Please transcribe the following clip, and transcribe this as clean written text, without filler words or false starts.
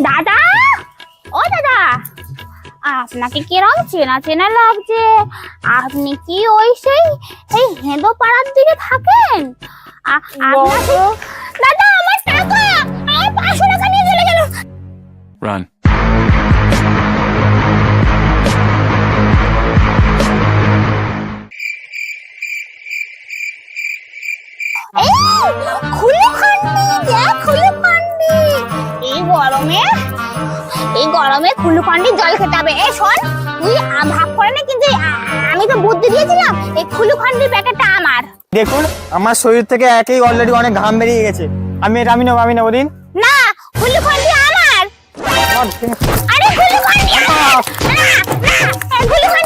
দাদা, ও দাদা, আপনাকে কিরম চেনা চেনা লাগছে। আপনি কি ওই এই হেঁদো পাড়ার দিকে থাকেন? দাদা, আমার টাকা, আমার 500 টাকা নিয়ে চলে গেল। Run. এই গরমে খুলুখান্ডির জল খেতে হবে। এই শোন, তুই ভাগ করে নে, কিন্তু আমি তো বুদ্ধি দিয়েছিলাম, এই খুলুখান্ডির প্যাকেটটা আমার। দেখুন, আমার শরীর থেকে একই অলরেডি অনেক ঘাম বেরিয়ে গেছে। আমি নেবো দিন। না, খুলুখান্ডি আমার। আরে খুলুখান্ডি আমার। না, খুলুখান্ডি